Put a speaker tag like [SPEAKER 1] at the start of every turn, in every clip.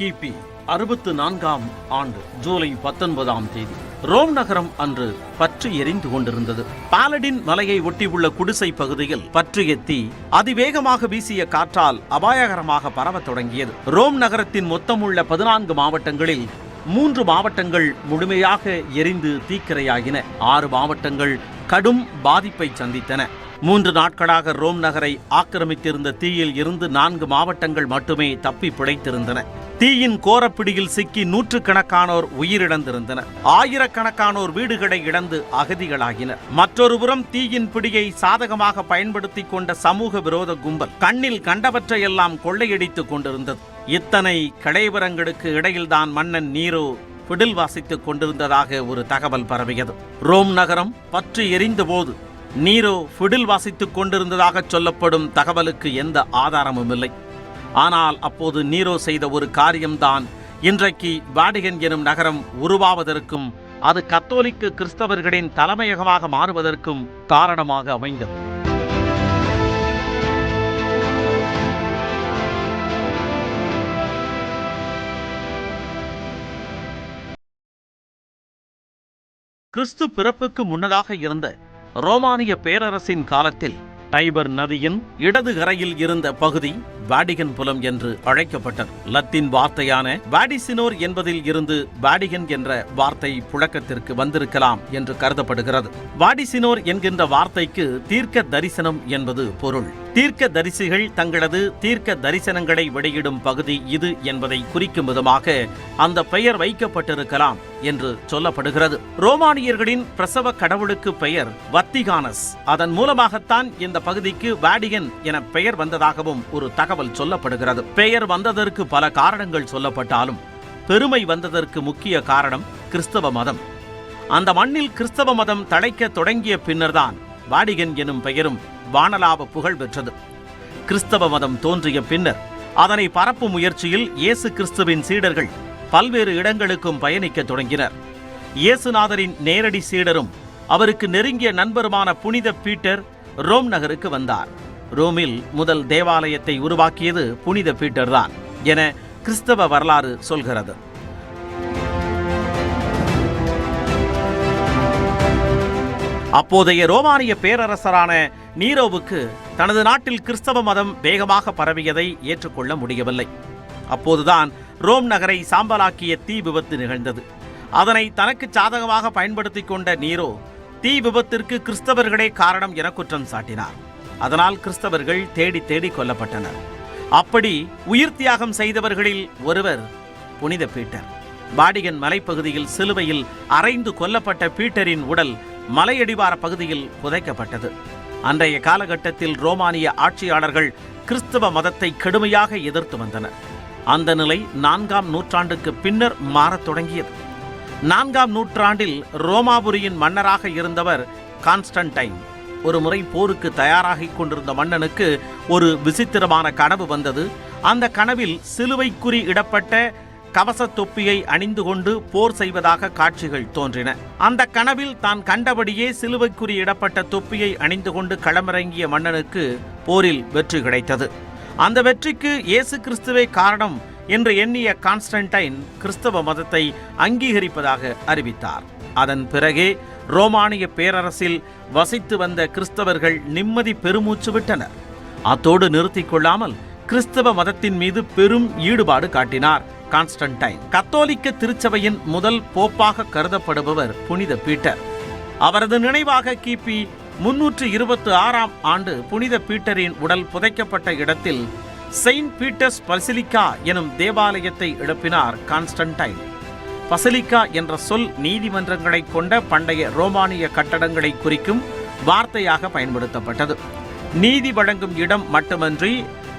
[SPEAKER 1] கிபி 64ஆம் ஆண்டு ஜூலை 19ஆம் தேதி ரோம் நகரம் அன்று பற்றி எரிந்து கொண்டிருந்தது. பாலடின் மலையை ஒட்டியுள்ள குடிசை பகுதியில் பற்றிய தீ அதிவேகமாக வீசிய காற்றால் அபாயகரமாக பரவத் தொடங்கியது. ரோம் நகரத்தின் மொத்தமுள்ள 14 மாவட்டங்களில் 3 மாவட்டங்கள் முழுமையாக எரிந்து தீக்கிரையாகின. 6 மாவட்டங்கள் கடும் பாதிப்பை சந்தித்தன. 3 நாட்களாக ரோம் நகரை ஆக்கிரமித்திருந்த தீயில் இருந்து 4 மாவட்டங்கள் மட்டுமே தப்பி பிழைத்திருந்தன. தீயின் கோரப்பிடியில் சிக்கி நூற்றுக்கணக்கானோர் உயிரிழந்திருந்தனர். ஆயிரக்கணக்கானோர் வீடுகளை இழந்து அகதிகளாகினர். மற்றொரு புறம் தீயின் பிடியை சாதகமாக பயன்படுத்திக் கொண்ட சமூக விரோத கும்பல் கண்ணில் கண்டவற்றையெல்லாம் கொள்ளையடித்துக் கொண்டிருந்தது. இத்தனை கடைவரங்களுக்கு இடையில்தான் மன்னன் நீரோ பிடில் வாசித்துக் கொண்டிருந்ததாக ஒரு தகவல் பரவியது. ரோம் நகரம் பற்றி எரிந்த போது நீரோ பிடில் வாசித்துக் கொண்டிருந்ததாக சொல்லப்படும் தகவலுக்கு எந்த ஆதாரமும் இல்லை. ஆனால் அப்போது நீரோ செய்த ஒரு காரியம்தான் இன்றைக்கு வாடிகன் எனும் நகரம் உருவாவதற்கும் அது கத்தோலிக்க கிறிஸ்தவர்களின் தலைமையகமாக மாறுவதற்கும் காரணமாக அமைந்தது. கிறிஸ்து பிறப்புக்கு முன்னதாக இருந்த ரோமானிய பேரரசின் காலத்தில் டைபர் நதியின் இடது கரையில் இருந்த பகுதி வாடிகன் புலம் என்று அழைக்கப்பட்டது. லத்தீன் வார்த்தையான வாடிசினோர் என்பதில் இருந்து வாடிகன் என்ற வார்த்தை புழக்கத்திற்கு வந்திருக்கலாம் என்று கருதப்படுகிறது. வாடிசினோர் என்கின்ற வார்த்தைக்கு தீர்க்க தரிசனம் என்பது பொருள். தீர்க்க தரிசிகள் தங்களது தீர்க்க தரிசனங்களை வெளியிடும் பகுதி இது என்பதை குறிக்கும் விதமாக அந்த பெயர் வைக்கப்பட்டிருக்கலாம் என்று சொல்லப்படுகிறது. ரோமானியர்களின் பிரசவ கடவுளுக்கு பெயர் வத்திகானஸ். அதன் மூலமாகத்தான் இந்த பகுதிக்கு வாடிகன் என பெயர் வந்ததாகவும் ஒரு தகவல் சொல்லப்படுகிறது. பெயர் வந்ததற்கு பல காரணங்கள் சொல்லப்பட்டாலும் பெருமை வந்ததற்கு முக்கிய காரணம் கிறிஸ்தவ மதம். அந்த மண்ணில் கிறிஸ்தவ மதம் தழைக்க தொடங்கிய பின்னர்தான் வாடிகன் எனும் பெயரும் வானலாவ புகழ் பெற்றது. கிறிஸ்தவ மதம் தோன்றிய பின்னர் அதனை பரப்பும் முயற்சியில் இயேசு கிறிஸ்துவின் சீடர்கள் பல்வேறு இடங்களுக்கும் பயணிக்க தொடங்கினர். இயேசுநாதரின் நேரடி சீடரும் அவருக்கு நெருங்கிய நண்பருமான புனித பீட்டர் ரோம் நகருக்கு வந்தார். ரோமில் முதல் தேவாலயத்தை உருவாக்கியது புனித பீட்டர் தான் என கிறிஸ்தவ வரலாறு சொல்கிறது. அப்போதைய ரோமானிய பேரரசரான நீரோவுக்கு தனது நாட்டில் கிறிஸ்தவ மதம் வேகமாக பரவியதை ஏற்றுக்கொள்ள முடியவில்லை. அப்போதுதான் ரோம் நகரை சாம்பலாக்கிய தீ விபத்து நிகழ்ந்தது. அதனை தனக்கு சாதகமாக பயன்படுத்திக் கொண்ட நீரோ தீ விபத்திற்கு கிறிஸ்தவர்களே காரணம் என குற்றம் சாட்டினார். அதனால் கிறிஸ்தவர்கள் தேடி தேடி கொல்லப்பட்டனர். அப்படி உயிர் தியாகம் செய்தவர்களில் ஒருவர் புனித பீட்டர். வாடிகன் மலைப்பகுதியில் சிலுவையில் அறைந்து கொல்லப்பட்ட பீட்டரின் உடல் மலையடிவார பகுதியில் புதைக்கப்பட்டது. அன்றைய காலகட்டத்தில் ரோமானிய ஆட்சியாளர்கள் கிறிஸ்தவ மதத்தை கடுமையாக எதிர்த்து வந்தனர். அந்த நிலை 4ஆம் நூற்றாண்டுக்கு பின்னர் மாறத் தொடங்கியது. 4ஆம் நூற்றாண்டில் ரோமாபுரியின் மன்னராக இருந்தவர் கான்ஸ்டன்டைன் ஒரு முறை போருக்கு தயாராகிக் கொண்டிருந்த மன்னனுக்கு ஒரு விசித்திரமான கனவு வந்தது. அந்த கனவில் சிலுவைக்குறி இடப்பட்ட கவச தொப்பியை அணிந்து கொண்டு போர் செய்வதாக காட்சிகள் தோன்றின. அந்த கனவில் தான் கண்டபடியே சிலுவைக்குறி இடப்பட்ட தொப்பியை அணிந்து கொண்டு களமிறங்கிய மன்னனுக்கு போரில் வெற்றி கிடைத்தது. அந்த வெற்றிக்கு இயேசு கிறிஸ்துவே காரணம் என்று எண்ணிய கான்ஸ்டன்டைன் கிறிஸ்தவ மதத்தை அங்கீகரிப்பதாக அறிவித்தார். அதன் பிறகே ரோமானிய பேரரசில் வசித்து வந்த கிறிஸ்தவர்கள் நிம்மதி பெருமூச்சு விட்டனர். அத்தோடு நிறுத்திக் கொள்ளாமல் கிறிஸ்தவ மதத்தின் மீது பெரும் ஈடுபாடு காட்டினார் கான்ஸ்டன்டைன். கத்தோலிக்க திருச்சபையின் முதல் போப்பாக கருதப்படுபவர் புனித பீட்டர். அவரது நினைவாக கிபி 326ஆம் ஆண்டு புனித பீட்டரின் உடல் புதைக்கப்பட்ட இடத்தில் செயின்ட் பீட்டர்ஸ் பசிலிக்கா எனும் தேவாலயத்தை எழுப்பினார் கான்ஸ்டன்டைன். பசிலிக்கா என்ற சொல் நீதிமன்றங்களை கொண்ட பண்டைய ரோமானிய கட்டடங்களை குறிக்கும் வார்த்தையாக பயன்படுத்தப்பட்டது. நீதி வழங்கும் இடம் மட்டுமன்றி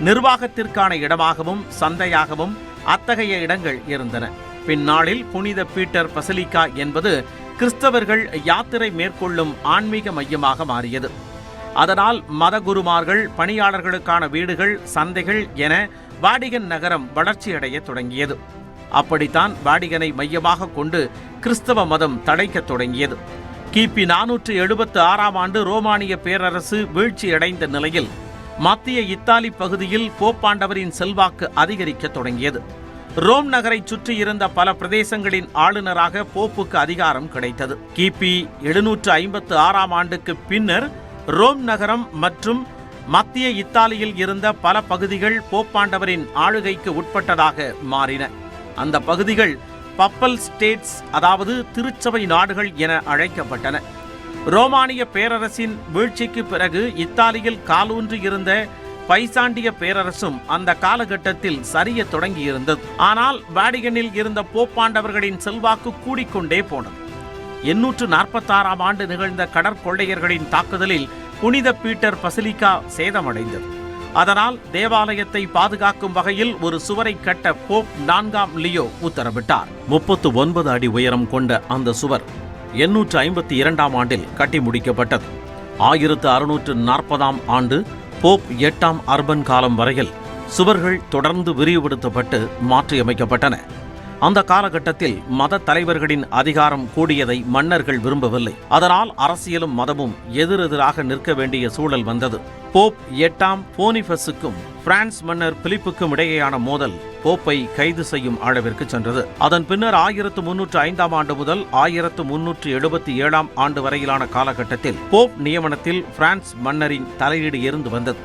[SPEAKER 1] நிர்வாகத்திற்கான இடமாகவும் சந்தையாகவும் அத்தகைய இடங்கள் இருந்தன. பின்னாளில் புனித பீட்டர் பசிலிக்கா என்பது கிறிஸ்தவர்கள் யாத்திரை மேற்கொள்ளும் ஆன்மீக மையமாக மாறியது. அதனால் மதகுருமார்கள், பணியாளர்களுக்கான வீடுகள், சந்தைகள் என வாடிகன் நகரம் வளர்ச்சியடைய தொடங்கியது. அப்படித்தான் வாடிகனை மையமாக கொண்டு கிறிஸ்தவ மதம் தழைக்கத் தொடங்கியது. கிபி 476ஆம் ஆண்டு ரோமானிய பேரரசு வீழ்ச்சியடைந்த நிலையில் மத்திய இத்தாலி பகுதியில் போப்பாண்டவரின் செல்வாக்கு அதிகரிக்க தொடங்கியது. ரோம் நகரை சுற்றியிருந்த பல பிரதேசங்களின் ஆளுநராக போப்புக்கு அதிகாரம் கிடைத்தது. கிபி 756 ஆண்டுக்கு பின்னர் ரோம் நகரம் மற்றும் மத்திய இத்தாலியில் இருந்த பல பகுதிகள் போப்பாண்டவரின் ஆளுகைக்கு உட்பட்டதாக மாறின. அந்த பகுதிகள் பப்பல் ஸ்டேட்ஸ், அதாவது திருச்சபை நாடுகள் என அழைக்கப்பட்டன. ரோமானிய பேரரசின் வீழ்ச்சிக்கு பிறகு இத்தாலியில் காலூன்றி இருந்த பைசாண்டிய பேரரசும் அந்த காலகட்டத்தில் சரிய தொடங்கியிருந்தது. ஆனால் வாடிகனில் இருந்த போப்பாண்டவர்களின் செல்வாக்கு கூடிக்கொண்டே போனது. 846 ஆண்டு நிகழ்ந்த கடற்கொள்ளையர்களின் தாக்குதலில் புனித பீட்டர் பசிலிக்கா சேதமடைந்தது. அதனால் தேவாலயத்தை பாதுகாக்கும் வகையில் ஒரு சுவரை கட்ட போப் 4ஆம் லியோ உத்தரவிட்டார். 39 அடி உயரம் கொண்ட அந்த சுவர் 852 ஆண்டில் கட்டி முடிக்கப்பட்டது. 1640 ஆண்டு போப் 8ஆம் அர்பன் காலம் வரையில் சுவர்கள் தொடர்ந்து விரிவுபடுத்தப்பட்டு மாற்றியமைக்கப்பட்டன. அந்த காலகட்டத்தில் மத தலைவர்களின் அதிகாரம் கூடியதை மன்னர்கள் விரும்பவில்லை. அதனால் அரசியலும் மதமும் எதிரெதிராக நிற்க வேண்டிய சூழல் வந்தது. போப் 8ஆம் போனிபஸுக்கும் பிரான்ஸ் மன்னர் பிலிப்புக்கும் இடையேயான மோதல் போப்பை கைது செய்யும் அளவிற்கு சென்றது. அதன் பின்னர் 1305 ஆண்டு முதல் 1377 ஆண்டு வரையிலான காலகட்டத்தில் போப் நியமனத்தில் பிரான்ஸ் மன்னரின் தலையீடு இருந்து வந்தது.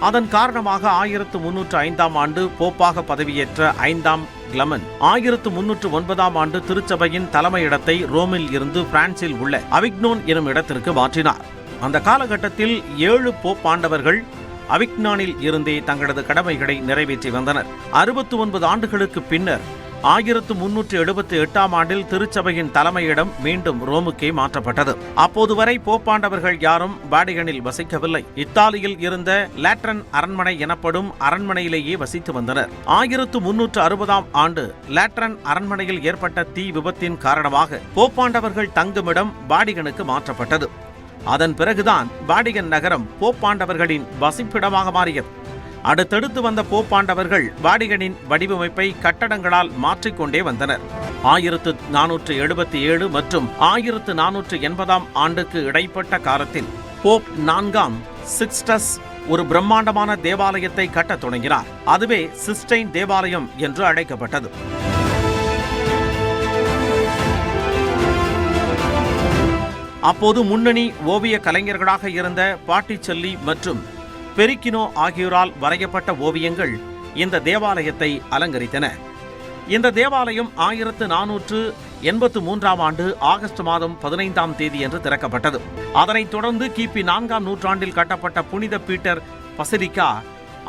[SPEAKER 1] அதன் காரணமாக 1305 ஆண்டு போப்பாக பதவியேற்ற 5ஆம் கிளமன் 1309 ஆண்டு திருச்சபையின் தலைமையிடத்தை ரோமில் இருந்து பிரான்சில் உள்ள அவிக்னோன் எனும் இடத்திற்கு மாற்றினார். அந்த காலகட்டத்தில் 7 போப்பாண்டவர்கள் அவிக்னானில் இருந்தே தங்களது கடமைகளை நிறைவேற்றி வந்தனர். 69 ஆண்டுகளுக்கு பின்னர் 1378 ஆண்டில் திருச்சபையின் தலைமையிடம் மீண்டும் ரோமுக்கே மாற்றப்பட்டது. அப்போது வரை போப்பாண்டவர்கள் யாரும் வாடிகனில் வசிக்கவில்லை. இத்தாலியில் இருந்த லேட்ரன் அரண்மனை எனப்படும் அரண்மனையிலேயே வசித்து வந்தனர். 1360 ஆண்டு லேட்ரன் அரண்மனையில் ஏற்பட்ட தீ விபத்தின் காரணமாக போப்பாண்டவர்கள் தங்குமிடம் வாடிகனுக்கு மாற்றப்பட்டது. அதன் பிறகுதான் வாடிகன் நகரம் போப்பாண்டவர்களின் வசிப்பிடமாக மாறியது. அடுத்தடுத்து வந்த போப்பாண்டவர்கள் வாடிகனின் வடிவமைப்பை கட்டடங்களால் மாற்றிக்கொண்டே வந்தனர். 1477 மற்றும் 1480 ஆண்டுக்கு இடைப்பட்ட காலத்தில் போப் 4ஆம் சிக்ஸ்டஸ் ஒரு பிரம்மாண்டமான தேவாலயத்தை கட்டத் தொடங்கினார். அதுவே சிஸ்டைன் தேவாலயம் என்று அழைக்கப்பட்டது. அப்போது முன்னணி ஓவிய கலைஞர்களாக இருந்த பாட்டிச்செல்லி மற்றும் பெரிக்கினோ ஆகியோரால் வரையப்பட்ட ஓவியங்கள் இந்த தேவாலயத்தை அலங்கரித்தன. இந்த தேவாலயம் 1483 ஆண்டு ஆகஸ்ட் மாதம் 15ஆம் தேதி என்று திறக்கப்பட்டது. அதனைத் தொடர்ந்து கிபி 4ஆம் நூற்றாண்டில் கட்டப்பட்ட புனித பீட்டர் பசிலிக்கா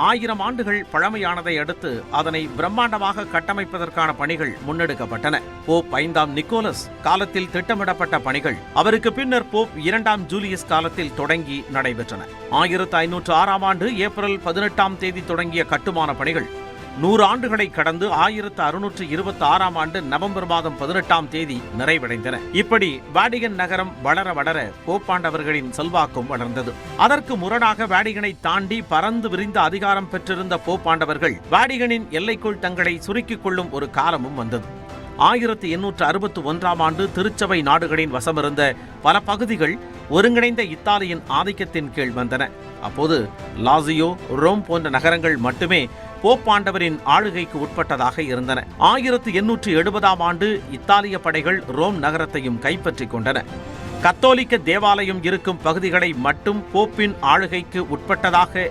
[SPEAKER 1] 1000 ஆண்டுகள் பழமையானதை அடுத்து அதனை பிரம்மாண்டமாக கட்டமைப்பதற்கான பணிகள் முன்னெடுக்கப்பட்டன. போப் 5ஆம் நிக்கோலஸ் காலத்தில் திட்டமிடப்பட்ட பணிகள் அவருக்கு பின்னர் போப் 2ஆம் ஜூலியஸ் காலத்தில் தொடங்கி நடைபெற்றன. 1506 ஆண்டு ஏப்ரல் 18ஆம் தேதி தொடங்கிய கட்டுமான பணிகள் 100 ஆண்டுகளை கடந்து 1626 ஆண்டு நவம்பர் மாதம் 18ஆம் தேதி நிறைவடைந்தன. இப்படி வாடிகன் நகரம் வளர வளர போப்பாண்டவர்களின் செல்வாக்கும் வளர்ந்தது. அதற்கு முரணாக வாடிகனை தாண்டி பறந்து விரிந்த அதிகாரம் பெற்றிருந்த போப்பாண்டவர்கள் வாடிகனின் எல்லைக்குள் தங்களை சுருக்கிக் கொள்ளும் ஒரு காலமும் வந்தது. 1861 ஆண்டு திருச்சபை நாடுகளின் வசமிருந்த பல பகுதிகள் ஒருங்கிணைந்த இத்தாலியின் ஆதிக்கத்தின் கீழ் வந்தன. அப்போது லாசியோ, ரோம் போன்ற நகரங்கள் மட்டுமே போப்பாண்டவரின் ஆளுகைக்கு உட்பட்டதாக இருந்தன. 1870 ஆண்டு இத்தாலிய படைகள் ரோம் நகரத்தையும் கைப்பற்றிக் கொண்டன. கத்தோலிக்க தேவாலயம் இருக்கும் பகுதிகளை மட்டும் போப்பின் ஆளுகைக்கு உட்பட்டதாக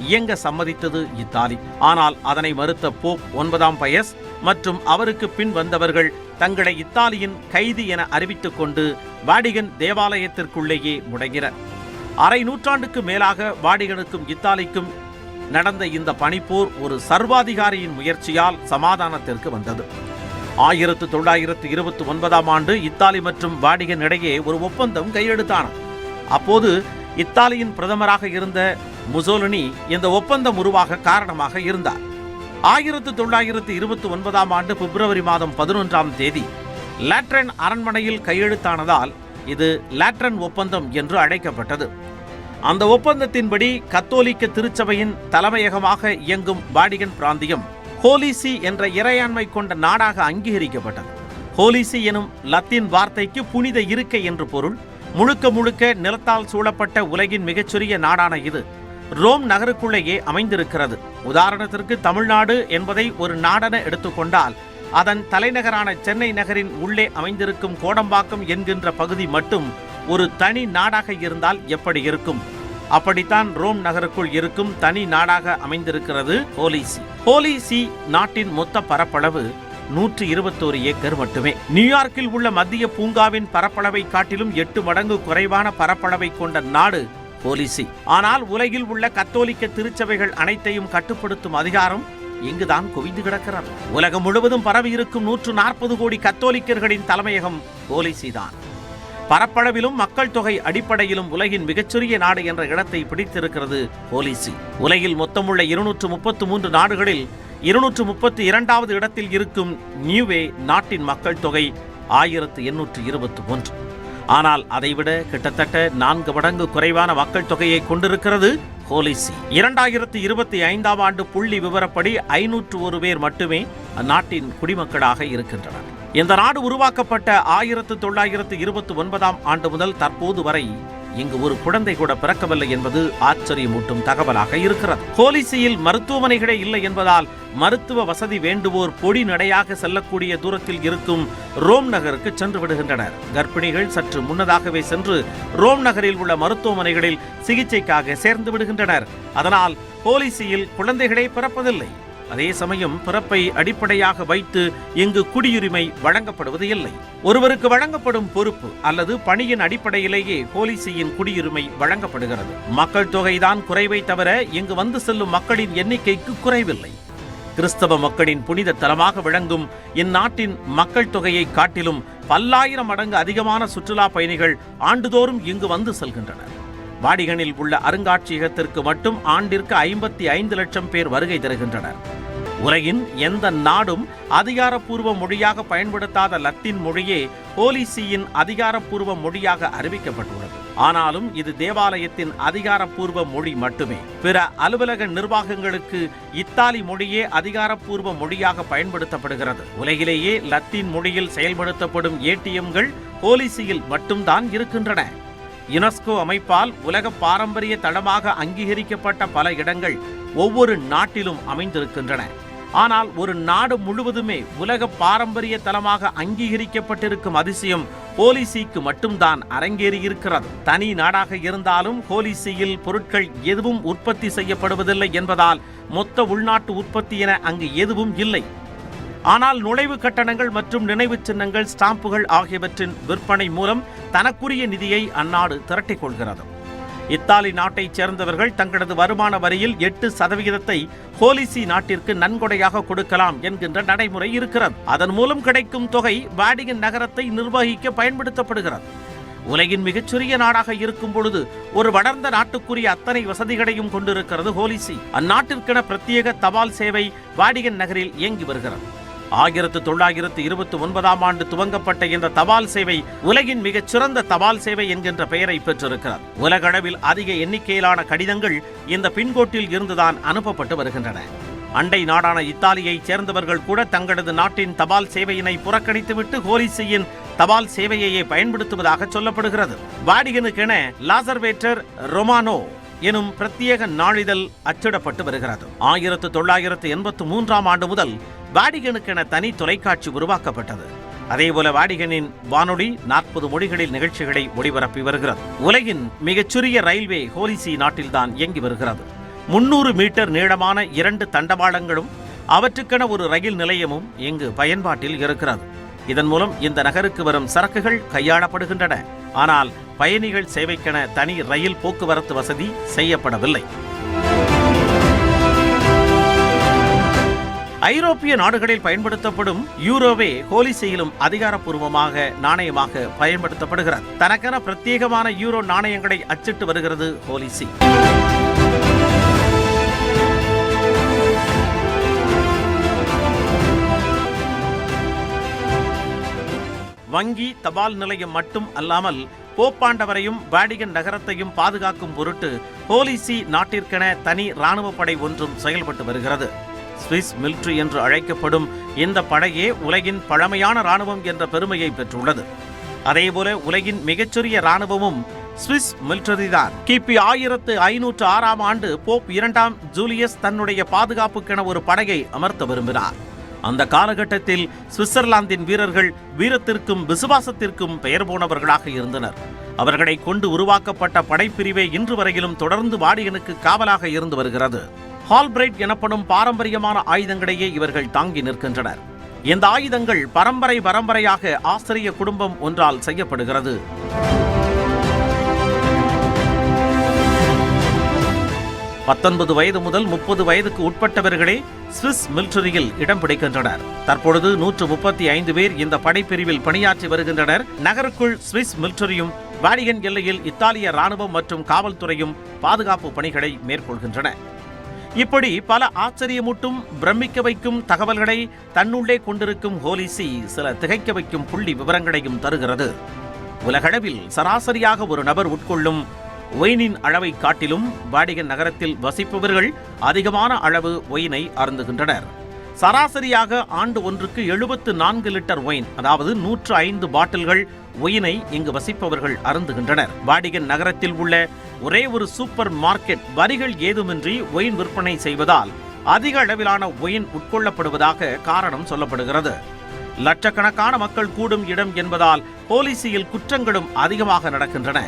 [SPEAKER 1] இயங்க சம்மதித்தது இத்தாலி. ஆனால் அதனை மறுத்த போப் 9ஆம் பயஸ் மற்றும் அவருக்கு பின் வந்தவர்கள் தங்களை இத்தாலியின் கைதி என அறிவித்துக் கொண்டு வாடிகன் தேவாலயத்திற்குள்ளேயே முடங்கினர். அரை நூற்றாண்டுக்கு மேலாக வாடிகனுக்கும் இத்தாலிக்கும் நடந்த இந்த பனிப்போர் ஒரு சர்வாதிகாரியின் முயற்சியால் சமாதானத்திற்கு வந்தது. 1929 ஆண்டு இத்தாலி மற்றும் வாடிகன் இடையே ஒரு ஒப்பந்தம் கையெழுத்தான. அப்போது இத்தாலியின் பிரதமராக இருந்த முசோலினி இந்த ஒப்பந்தம் உருவாக காரணமாக இருந்தார். 1929 ஆண்டு பிப்ரவரி மாதம் 11ஆம் தேதி லேட்ரன் அரண்மனையில் கையெழுத்தானதால் இது லேட்ரன் ஒப்பந்தம் என்று அழைக்கப்பட்டது. அந்த ஒப்பந்தத்தின்படி கத்தோலிக்க திருச்சபையின் தலைமையகமாக இயங்கும் வாடிகன் பிராந்தியம் ஹோலிசி என்ற இறையாண்மை கொண்ட நாடாக அங்கீகரிக்கப்பட்டது. ஹோலிசி எனும் லத்தீன் வார்த்தைக்கு புனித இருக்கை என்று பொருள். முழுக்க முழுக்க நிலத்தால் சூழப்பட்ட உலகின் மிகச்சிறிய நாடான இது ரோம் நகருக்குள்ளேயே அமைந்திருக்கிறது. உதாரணத்திற்கு தமிழ்நாடு என்பதை ஒரு நாடென எடுத்துக்கொண்டால் அதன் தலைநகரான சென்னை நகரின் உள்ளே அமைந்திருக்கும் கோடம்பாக்கம் என்கின்ற பகுதி மட்டும் ஒரு தனி நாடாக இருந்தால் எப்படி இருக்கும்? அப்படித்தான் ரோம் நகருக்குள் இருக்கும் தனி நாடாக அமைந்திருக்கிறது ஹோலி see. ஹோலி see நாட்டின் மொத்த பரப்பளவு 121 ஏக்கர் மட்டுமே. நியூயார்க்கில் உள்ள மத்திய பூங்காவின் பரப்பளவை காட்டிலும் 8 மடங்கு குறைவான பரப்பளவை கொண்ட நாடு ஹோலி see. ஆனால் உலகில் உள்ள கத்தோலிக்க திருச்சபைகள் அனைத்தையும் கட்டுப்படுத்தும் அதிகாரம் இங்குதான் குவிந்து கிடக்கிறது. உலகம் முழுவதும் பரவி இருக்கும் 140 கோடி கத்தோலிக்கர்களின் தலைமையகம் ஹோலி see தான். பரப்பளவிலும் மக்கள் தொகை அடிப்படையிலும் உலகின் மிகச்சிறிய நாடு என்ற இடத்தை பிடித்திருக்கிறது ஹோலி see. உலகில் மொத்தமுள்ள 233 நாடுகளில் 232வது இடத்தில் இருக்கும் நியூவே நாட்டின் மக்கள் தொகை 1821. ஆனால் அதைவிட கிட்டத்தட்ட 4 மடங்கு குறைவான மக்கள் தொகையை கொண்டிருக்கிறது ஹோலி see. 2025ஆம் ஆண்டு புள்ளி விவரப்படி 501 பேர் மட்டுமே அந்நாட்டின் குடிமக்களாக இருக்கின்றனர். இந்த நாடு உருவாக்கப்பட்ட 1929ஆம் ஆண்டு முதல் தற்போது வரை இங்கு ஒரு குழந்தை கூட பிறக்கவில்லை என்பது ஆச்சரியமூட்டும் தகவலாக இருக்கிறது. ஹோலி seeயில் மருத்துவமனைகளே இல்லை என்பதால் மருத்துவ வசதி வேண்டுவோர் பொடி நடையாக செல்லக்கூடிய தூரத்தில் இருக்கும் ரோம் நகருக்கு சென்று விடுகின்றனர். கர்ப்பிணிகள் சற்று முன்னதாகவே சென்று ரோம் நகரில் உள்ள மருத்துவமனைகளில் சிகிச்சைக்காக சேர்ந்து விடுகின்றனர். அதனால் ஹோலி seeயில் குழந்தைகளே பிறப்பதில்லை. அதே சமயம் பிறப்பை அடிப்படையாக வைத்து இங்கு குடியுரிமை வழங்கப்படுவது இல்லை. ஒருவருக்கு வழங்கப்படும் பொறுப்பு அல்லது பணியின் அடிப்படையிலேயே ஹோலி seeயின் குடியுரிமை வழங்கப்படுகிறது. மக்கள் தொகைதான் குறைவை தவிர இங்கு வந்து செல்லும் மக்களின் எண்ணிக்கைக்கு குறைவில்லை. கிறிஸ்தவ மக்களின் புனித தலமாக விளங்கும் இந்நாட்டின் மக்கள் தொகையை காட்டிலும் பல்லாயிரம் மடங்கு அதிகமான சுற்றுலா பயணிகள் ஆண்டுதோறும் இங்கு வந்து செல்கின்றனர். வாடிகனில் உள்ள அருங்காட்சியகத்திற்கு மட்டும் ஆண்டிற்கு 55 லட்சம் பேர் வருகை தருகின்றனர். உலகின் எந்த நாடும் அதிகாரப்பூர்வ மொழியாக பயன்படுத்தாத லத்தீன் மொழியே ஹோலி seeயின் அதிகாரப்பூர்வ மொழியாக அறிவிக்கப்பட்டுள்ளது. ஆனாலும் இது தேவாலயத்தின் அதிகாரப்பூர்வ மொழி மட்டுமே. பிற அலுவலக நிர்வாகங்களுக்கு இத்தாலி மொழியே அதிகாரப்பூர்வ மொழியாக பயன்படுத்தப்படுகிறது. உலகிலேயே லத்தீன் மொழியில் செயல்படுத்தப்படும் ஏடிஎம்கள் ஹோலி seeயில் மட்டும்தான் இருக்கின்றன. யுனெஸ்கோ அமைப்பால் உலக பாரம்பரிய தளமாக அங்கீகரிக்கப்பட்ட பல இடங்கள் ஒவ்வொரு நாட்டிலும் அமைந்திருக்கின்றன. ஆனால் ஒரு நாடு முழுவதுமே உலக பாரம்பரிய தலமாக அங்கீகரிக்கப்பட்டிருக்கும் அதிசயம் ஹோலி seeக்கு மட்டும்தான் அரங்கேறியிருக்கிறது. தனி நாடாக இருந்தாலும் ஹோலி seeயில் பொருட்கள் எதுவும் உற்பத்தி செய்யப்படுவதில்லை என்பதால் மொத்த உள்நாட்டு உற்பத்தி என அங்கு எதுவும் இல்லை. ஆனால் நுழைவு கட்டணங்கள் மற்றும் நினைவு சின்னங்கள், ஸ்டாம்புகள் ஆகியவற்றின் விற்பனை மூலம் தனக்குரிய நிதியை அந்நாடு திரட்டிக் கொள்கிறது. இத்தாலி நாட்டைச் சேர்ந்தவர்கள் தங்களது வருமான வரியில் 8% ஹோலி see நாட்டிற்கு நன்கொடையாக கொடுக்கலாம் என்கின்ற நடைமுறை இருக்கிறது. அதன் மூலம் கிடைக்கும் தொகை வாடிகன் நகரத்தை நிர்வகிக்க பயன்படுத்தப்படுகிறது. உலகின் மிகச்சிறிய நாடாக இருக்கும் பொழுது ஒரு வளர்ந்த நாட்டுக்குரிய அத்தனை வசதிகளையும் கொண்டிருக்கிறது ஹோலி see. அந்நாட்டிற்கென பிரத்யேக தபால் சேவை வாடிகன் நகரில் இயங்கி வருகிறது. 1929ஆம் ஆண்டு துவங்கப்பட்ட இந்த தபால் சேவை உலகின் மிகச் சிறந்த தபால் சேவை என்கின்ற பெயரை பெற்றிருக்கிறது. உலகளவில் அதிக எண்ணிக்கையிலான கடிதங்கள் இந்த பின்கோட்டில் இருந்துதான் அனுப்பப்பட்டு வருகின்றன. அண்டை நாடான இத்தாலியைச் சேர்ந்தவர்கள் கூட தங்களது நாட்டின் தபால் சேவையினை புறக்கணித்துவிட்டு ஹோலி seeயின் தபால் சேவையையே பயன்படுத்துவதாக சொல்லப்படுகிறது. வாடிகனுக்கென லாசர்வேட்டர் ரொமானோ எனும் பிரத்யேக நாளிதழ் அச்சிடப்பட்டு வருகிறது. 1983ஆம் ஆண்டு முதல் வாடிகனுக்கென தனி தொலைக்காட்சி உருவாக்கப்பட்டது. அதேபோல வாடிகனின் வானொலி 40 மொழிகளில் நிகழ்ச்சிகளை ஒளிபரப்பி வருகிறது. உலகின் மிகச்சிறிய ரயில்வே ஹோலி see நாட்டில்தான் இயங்கி வருகிறது. 300 மீட்டர் நீளமான 2 தண்டவாளங்களும் அவற்றுக்கென ஒரு ரயில் நிலையமும் இங்கு பயன்பாட்டில் இருக்கிறது. இதன் மூலம் இந்த நகருக்கு வரும் சரக்குகள் கையாளப்படுகின்றன. ஆனால் பயணிகள் சேவைக்கென தனி ரயில் போக்குவரத்து வசதி செய்யப்படவில்லை. ஐரோப்பிய நாடுகளில் பயன்படுத்தப்படும் யூரோவே ஹோலி seeயிலும் அதிகாரப்பூர்வமாக நாணயமாக பயன்படுத்தப்படுகிறது. தனக்கென பிரத்யேகமான யூரோ நாணயங்களை அச்சிட்டு வருகிறது ஹோலி see. வங்கி, தபால் நிலையம் மட்டும் அல்லாமல் போப்பாண்டவரையும் வாடிகன் நகரத்தையும் பாதுகாக்கும் பொருட்டு ஹோலி see நாட்டிற்கென தனி இராணுவ படை ஒன்றும் செயல்பட்டு வருகிறது. ஸ்விஸ் மிலிட்ரி என்று அழைக்கப்படும் இந்த படையே உலகின் பழமையான இராணுவம் என்ற பெருமையை பெற்றுள்ளது. அதேபோல உலகின் மிகச்சிறிய இராணுவமும் சுவிஸ் மிலிட்டரி தான். கிபி 1506ஆம் ஆண்டு போப் 2ஆம் ஜூலியஸ் தன்னுடைய பாதுகாப்புக்கென ஒரு படையை அமர்த்த விரும்பினார். அந்த காலகட்டத்தில் சுவிட்சர்லாந்தின் வீரர்கள் வீரத்திற்கும் விசுவாசத்திற்கும் பெயர் போனவர்களாக இருந்தனர். அவர்களை கொண்டு உருவாக்கப்பட்ட படைப்பிரிவே இன்று வரையிலும் தொடர்ந்து வாடிகனுக்கு காவலாக இருந்து வருகிறது. ஹால்பிரைட் எனப்படும் பாரம்பரியமான ஆயுதங்களையே இவர்கள் தாங்கி நிற்கின்றனர். இந்த ஆயுதங்கள் பரம்பரையாக ஆசிரிய குடும்பம் ஒன்றால் செய்யப்படுகிறது. பத்தொன்பது வயது முதல் 30 வயதுக்கு உட்பட்டவர்களே சுவிஸ் மிலிட்டரியில் இடம் பிடிக்கின்றனர். தற்பொழுது 135 பேர் இந்த படைப்பிரிவில் பணியாற்றி வருகின்றனர். நகருக்குள் சுவிஸ் மிலிட்டரியும் வாடிகன் எல்லையில் இத்தாலிய ராணுவம் மற்றும் காவல்துறையும் பாதுகாப்பு பணிகளை மேற்கொள்கின்றன. இப்படி பல ஆச்சரியமூட்டும் பிரமிக்க வைக்கும் தகவல்களை தன்னுள்ளே கொண்டிருக்கும் ஹோலிசி சில திகைக்க வைக்கும் புள்ளி விவரங்களையும் தருகிறது. உலகளவில் சராசரியாக ஒரு நபர் உட்கொள்ளும் ஒயினின் அளவை காட்டிலும் வாடிகன் நகரத்தில் வசிப்பவர்கள் அதிகமான அளவு ஒயினை அருந்துகின்றனர். சராசரியாக ஆண்டு ஒன்றுக்கு 74 லிட்டர் ஒயின், அதாவது 105 பாட்டில்கள் ஒயினை இங்கு வசிப்பவர்கள் அருந்துகின்றனர். வாடிகன் நகரத்தில் உள்ள ஒரே ஒரு சூப்பர் மார்க்கெட் வரிகள் ஏதுமின்றி ஒயின் விற்பனை செய்வதால் அதிக அளவிலான ஒயின் உட்கொள்ளப்படுவதாக காரணம் சொல்லப்படுகிறது. லட்சக்கணக்கான மக்கள் கூடும் இடம் என்பதால் போலீசியில் குற்றங்களும் அதிகமாக நடக்கின்றன.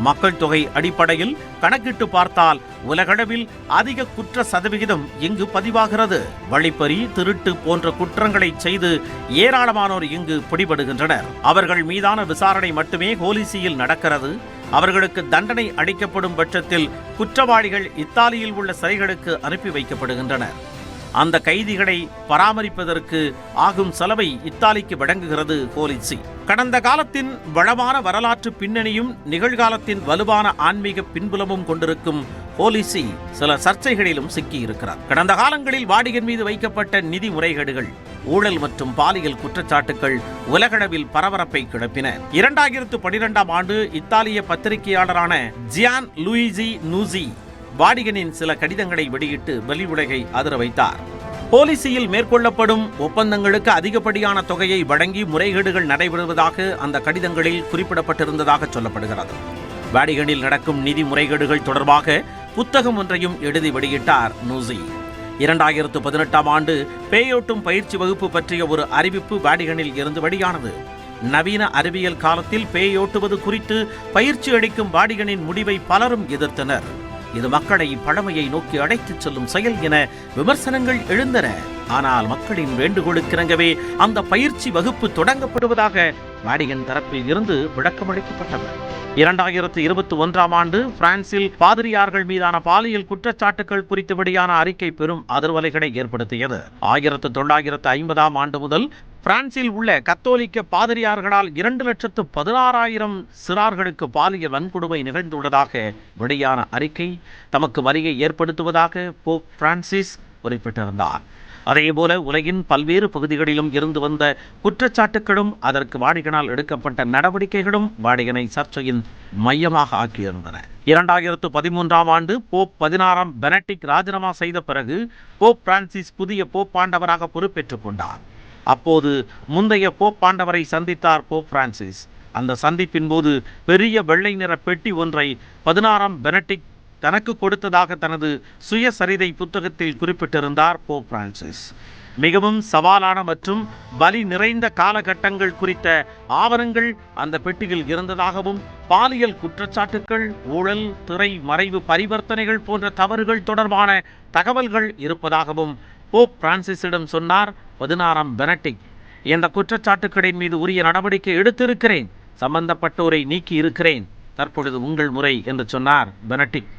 [SPEAKER 1] மக்கள் தொகை அடிப்படையில் கணக்கிட்டு பார்த்தால் உலகளவில் அதிக குற்ற சதவிகிதம் இங்கு பதிவாகிறது. வழிப்பறி, திருட்டு போன்ற குற்றங்களை செய்து ஏராளமானோர் இங்கு பிடிபடுகின்றனர். அவர்கள் மீதான விசாரணை மட்டுமே ஹோலிசியில் நடக்கிறது. அவர்களுக்கு தண்டனை அளிக்கப்படும் பட்சத்தில் குற்றவாளிகள் இத்தாலியில் உள்ள சிறைகளுக்கு அனுப்பி வைக்கப்படுகின்றனர். அந்த கைதிகளை பராமரிப்பதற்கு ஆகும் செலவை இத்தாலிக்கு வழங்குகிறது ஹோலிசி. கடந்த காலத்தின் வளமான வரலாற்று பின்னணியும் நிகழ்காலத்தின் வலுவான ஆன்மீக பின்புலமும் கொண்டிருக்கும் ஹோலிசி சில சர்ச்சைகளிலும் சிக்கியிருக்கிறார். கடந்த காலங்களில் வாடிகன் மீது வைக்கப்பட்ட நிதி முறைகேடுகள், ஊழல் மற்றும் பாலியல் குற்றச்சாட்டுகள் உலகளவில் பரபரப்பை கிளப்பின. 2012ஆம் ஆண்டு இத்தாலிய பத்திரிகையாளரான ஜியான் லூயிஜி நூசி வாடிகனின் சில கடிதங்களை வெளியிட்டு வெளியுலகை அதிர வைத்தார். போலிசியில் மேற்கொள்ளப்படும் ஒப்பந்தங்களுக்கு அதிகப்படியான தொகையை வழங்கி முறைகேடுகள் நடைபெறுவதாக அந்த கடிதங்களில் குறிப்பிடப்பட்டிருந்ததாக சொல்லப்படுகிறது. வாடிகனில் நடக்கும் நிதி முறைகேடுகள் தொடர்பாக புத்தகம் ஒன்றையும் எழுதி வெளியிட்டார் நூசி. 2018ஆம் ஆண்டு பேயோட்டும் பயிற்சி வகுப்பு பற்றிய ஒரு அறிவிப்பு வாடிகனில் இருந்து வெளியானது. நவீன அறிவியல் காலத்தில் பேயோட்டுவது குறித்து பயிற்சி அளிக்கும் வாடிகனின் முடிவை பலரும் எதிர்த்தனர். இது மக்களை பழமையை நோக்கி அழைத்துச் செல்லும் செயல் என விமர்சனங்கள் எழுந்தன. ஆனால் மக்களின் வேண்டுகோளுக்கிணங்கவே அந்த பயிற்சி வகுப்பு தொடங்கப்படுவதாக வாடிகன் தரப்பில் இருந்து விளக்கமளிக்கப்பட்டது. 2021ஆம் ஆண்டு பிரான்சில் பாதிரியார்கள் மீதான பாலியல் குற்றச்சாட்டுகள் குறித்து வெளியான அறிக்கை பெரும் அதிர்வலைகளை ஏற்படுத்தியது. 1950ஆம் ஆண்டு முதல் பிரான்சில் உள்ள கத்தோலிக்க பாதிரியார்களால் 2,16,000 சிறார்களுக்கு பாலியல் வன்கொடுமை நிகழ்ந்துள்ளதாக வெளியான அறிக்கை தமக்கு வலியை ஏற்படுத்துவதாக போப் பிரான்சிஸ் குறிப்பிட்டிருந்தார். அதேபோல உலகின் பல்வேறு பகுதிகளிலும் இருந்து வந்த குற்றச்சாட்டுகளும் அதற்கு வாடிகனால் எடுக்கப்பட்ட நடவடிக்கைகளும் வாடிகனை சர்ச்சையின் மையமாக ஆக்கியிருந்தன. 2013ஆம் ஆண்டு போப் 16ஆம் பெனடிக்ட் ராஜினாமா செய்த பிறகு போப் பிரான்சிஸ் புதிய போப்பாண்டவராக பொறுப்பேற்றுக் கொண்டார். அப்போது முந்தைய போப்பாண்டவரை சந்தித்தார் போப் பிரான்சிஸ். அந்த சந்திப்பின் போது பெரிய வெள்ளை நிற பெட்டி ஒன்றை 16ஆம் பெனடிக்ட் தனக்கு கொடுத்ததாக தனது சுயசரிதை புத்தகத்தில் குறிப்பிட்டிருந்தார் போப் பிரான்சிஸ். மிகவும் சவாலான மற்றும் பலி நிறைந்த காலகட்டங்கள் குறித்த ஆவணங்கள் அந்த பெட்டியில் இருந்ததாகவும், பாலியல் குற்றச்சாட்டுகள், ஊழல், திரை மறைவு பரிவர்த்தனைகள் போன்ற தவறுகள் தொடர்பான தகவல்கள் இருப்பதாகவும் போப் பிரான்சிஸிடம் சொன்னார் 16ஆம் பெனடிக்ட். இந்த குற்றச்சாட்டுகளின் மீது உரிய நடவடிக்கை எடுத்திருக்கிறேன், சம்பந்தப்பட்டோரை நீக்கி இருக்கிறேன், தற்பொழுது உங்கள் முறை என்று சொன்னார் பெனடிக்ட்.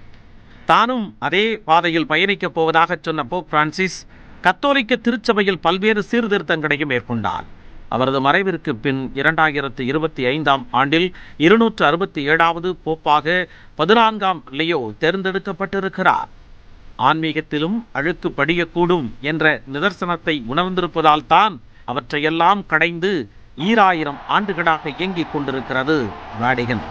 [SPEAKER 1] தானும் அதே பாதையில் பயணிக்கப் போவதாக சொன்ன போப் பிரான்சிஸ் கத்தோலிக்க திருச்சபையில் பல்வேறு சீர்திருத்தங்களையும் மேற்கொண்டார். அவரது மறைவிற்கு பின் 2025ஆம் ஆண்டில் 267வது போப்பாக 14ஆம் லியோ தேர்ந்தெடுக்கப்பட்டிருக்கிறார். ஆன்மீகத்திலும் அழுக்கு படியக்கூடும் என்ற நிதர்சனத்தை உணர்ந்திருப்பதால் தான் அவற்றையெல்லாம் கடைந்து 2000 ஆண்டுகளாக இயங்கிக் கொண்டிருக்கிறது வாடிகன்.